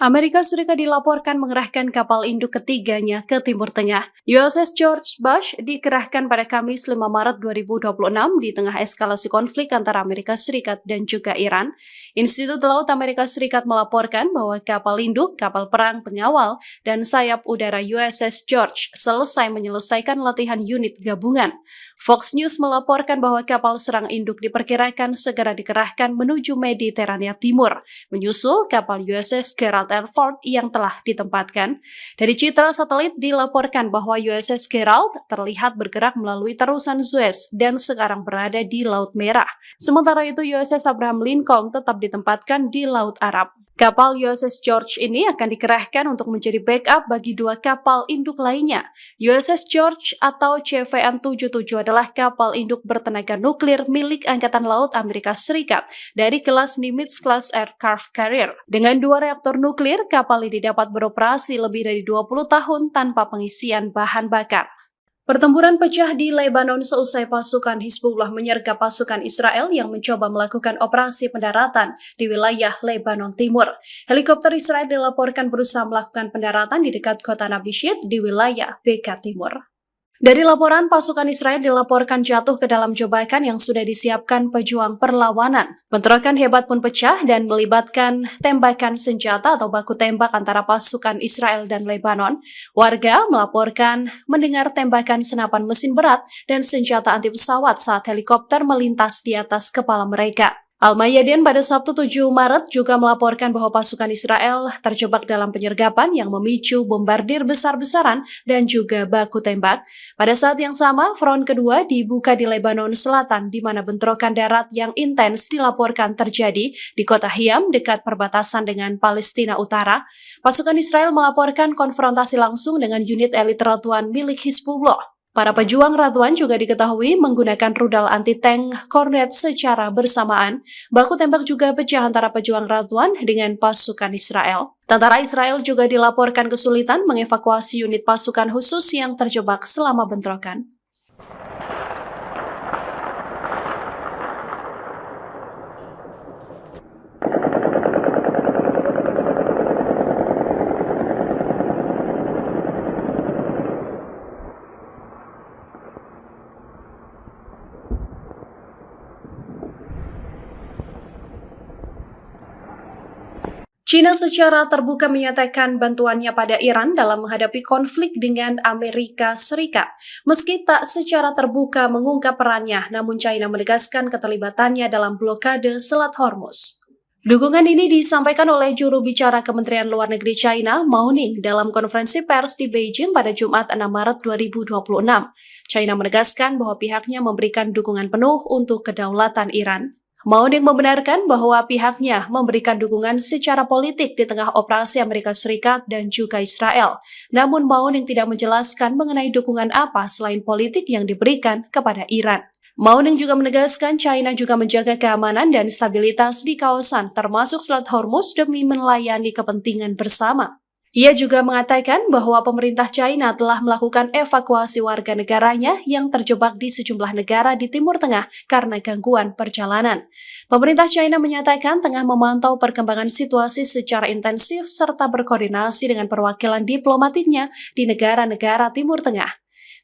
Amerika Serikat dilaporkan mengerahkan kapal induk ketiganya ke Timur Tengah. USS George Bush dikerahkan pada Kamis 5 Maret 2026 di tengah eskalasi konflik antara Amerika Serikat dan juga Iran. Institut Laut Amerika Serikat melaporkan bahwa kapal induk, kapal perang pengawal, dan sayap udara USS George selesai menyelesaikan latihan unit gabungan. Fox News melaporkan bahwa kapal serang induk diperkirakan segera dikerahkan menuju Mediterania Timur, menyusul kapal USS Gerald R. Ford yang telah ditempatkan. Dari citra satelit dilaporkan bahwa USS Gerald terlihat bergerak melalui terusan Suez dan sekarang berada di Laut Merah. Sementara itu USS Abraham Lincoln tetap ditempatkan di Laut Arab. Kapal USS George ini akan dikerahkan untuk menjadi backup bagi dua kapal induk lainnya. USS George atau CVN-77 adalah kapal induk bertenaga nuklir milik Angkatan Laut Amerika Serikat dari kelas Nimitz-class Aircraft Carrier. Dengan dua reaktor nuklir, kapal ini dapat beroperasi lebih dari 20 tahun tanpa pengisian bahan bakar. Pertempuran pecah di Lebanon seusai pasukan Hizbullah menyergap pasukan Israel yang mencoba melakukan operasi pendaratan di wilayah Lebanon Timur. Helikopter Israel dilaporkan berusaha melakukan pendaratan di dekat kota Nabishit di wilayah Beka Timur. Dari laporan, pasukan Israel dilaporkan jatuh ke dalam jebakan yang sudah disiapkan pejuang perlawanan. Bentrokan hebat pun pecah dan melibatkan tembakan senjata atau baku tembak antara pasukan Israel dan Lebanon. Warga melaporkan mendengar tembakan senapan mesin berat dan senjata anti pesawat saat helikopter melintas di atas kepala mereka. Al-Mayadin pada Sabtu 7 Maret juga melaporkan bahwa pasukan Israel terjebak dalam penyergapan yang memicu bombardir besar-besaran dan juga baku tembak. Pada saat yang sama, front kedua dibuka di Lebanon Selatan di mana bentrokan darat yang intens dilaporkan terjadi di kota Hiam dekat perbatasan dengan Palestina Utara. Pasukan Israel melaporkan konfrontasi langsung dengan unit elit Radwan milik Hizbullah. Para pejuang Radwan juga diketahui menggunakan rudal anti-tank Kornet secara bersamaan. Baku tembak juga pecah antara pejuang Radwan dengan pasukan Israel. Tentara Israel juga dilaporkan kesulitan mengevakuasi unit pasukan khusus yang terjebak selama bentrokan. China secara terbuka menyatakan bantuannya pada Iran dalam menghadapi konflik dengan Amerika Serikat. Meski tak secara terbuka mengungkap perannya, namun China menegaskan keterlibatannya dalam blokade Selat Hormuz. Dukungan ini disampaikan oleh juru bicara Kementerian Luar Negeri China, Mao Ning, dalam konferensi pers di Beijing pada Jumat 6 Maret 2026. China menegaskan bahwa pihaknya memberikan dukungan penuh untuk kedaulatan Iran. Mao Ning membenarkan bahwa pihaknya memberikan dukungan secara politik di tengah operasi Amerika Serikat dan juga Israel. Namun Mao Ning tidak menjelaskan mengenai dukungan apa selain politik yang diberikan kepada Iran. Mao Ning juga menegaskan China juga menjaga keamanan dan stabilitas di kawasan termasuk Selat Hormuz demi melayani kepentingan bersama. Ia juga mengatakan bahwa pemerintah China telah melakukan evakuasi warga negaranya yang terjebak di sejumlah negara di Timur Tengah karena gangguan perjalanan. Pemerintah China menyatakan tengah memantau perkembangan situasi secara intensif serta berkoordinasi dengan perwakilan diplomatiknya di negara-negara Timur Tengah.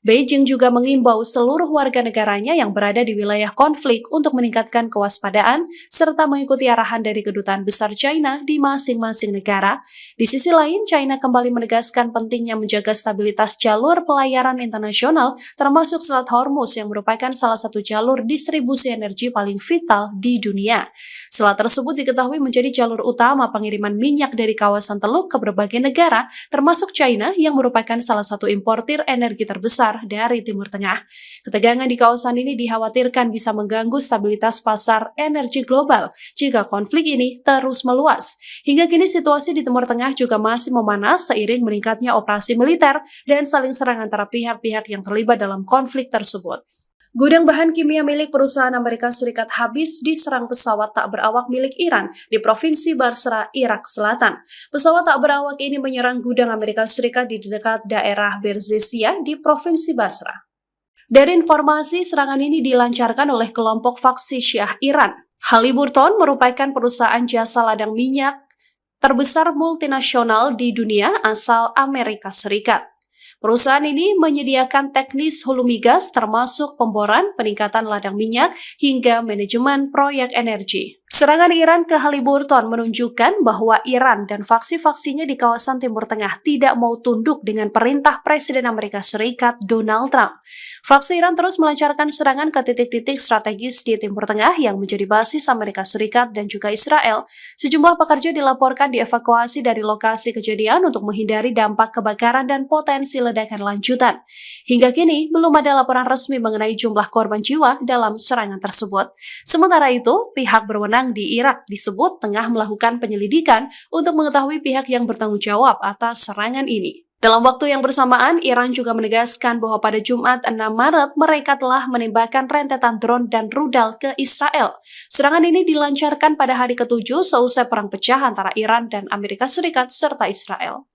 Beijing juga mengimbau seluruh warga negaranya yang berada di wilayah konflik untuk meningkatkan kewaspadaan serta mengikuti arahan dari kedutaan besar China di masing-masing negara. Di sisi lain, China kembali menegaskan pentingnya menjaga stabilitas jalur pelayaran internasional termasuk Selat Hormuz yang merupakan salah satu jalur distribusi energi paling vital di dunia. Selat tersebut diketahui menjadi jalur utama pengiriman minyak dari kawasan Teluk ke berbagai negara, termasuk China yang merupakan salah satu importir energi terbesar dari Timur Tengah. Ketegangan di kawasan ini dikhawatirkan bisa mengganggu stabilitas pasar energi global jika konflik ini terus meluas. Hingga kini situasi di Timur Tengah juga masih memanas seiring meningkatnya operasi militer dan saling serang antara pihak-pihak yang terlibat dalam konflik tersebut. Gudang bahan kimia milik perusahaan Amerika Serikat habis diserang pesawat tak berawak milik Iran di Provinsi Basra, Irak Selatan. Pesawat tak berawak ini menyerang gudang Amerika Serikat di dekat daerah Berzezia di Provinsi Basra. Dari informasi, serangan ini dilancarkan oleh kelompok faksi Syiah Iran. Halliburton merupakan perusahaan jasa ladang minyak terbesar multinasional di dunia asal Amerika Serikat. Perusahaan ini menyediakan teknis hulu migas termasuk pemboran, peningkatan ladang minyak, hingga manajemen proyek energi. Serangan Iran ke Haliburton menunjukkan bahwa Iran dan faksi-faksinya di kawasan Timur Tengah tidak mau tunduk dengan perintah Presiden Amerika Serikat Donald Trump. Faksi Iran terus melancarkan serangan ke titik-titik strategis di Timur Tengah yang menjadi basis Amerika Serikat dan juga Israel. Sejumlah pekerja dilaporkan dievakuasi dari lokasi kejadian untuk menghindari dampak kebakaran dan potensi ledakan lanjutan. Hingga kini, belum ada laporan resmi mengenai jumlah korban jiwa dalam serangan tersebut. Sementara itu, pihak berwenang di Irak disebut tengah melakukan penyelidikan untuk mengetahui pihak yang bertanggung jawab atas serangan ini. Dalam waktu yang bersamaan, Iran juga menegaskan bahwa pada Jumat 6 Maret mereka telah menembakkan rentetan drone dan rudal ke Israel. Serangan ini dilancarkan pada hari ke-7 seusai perang pecah antara Iran dan Amerika Serikat serta Israel.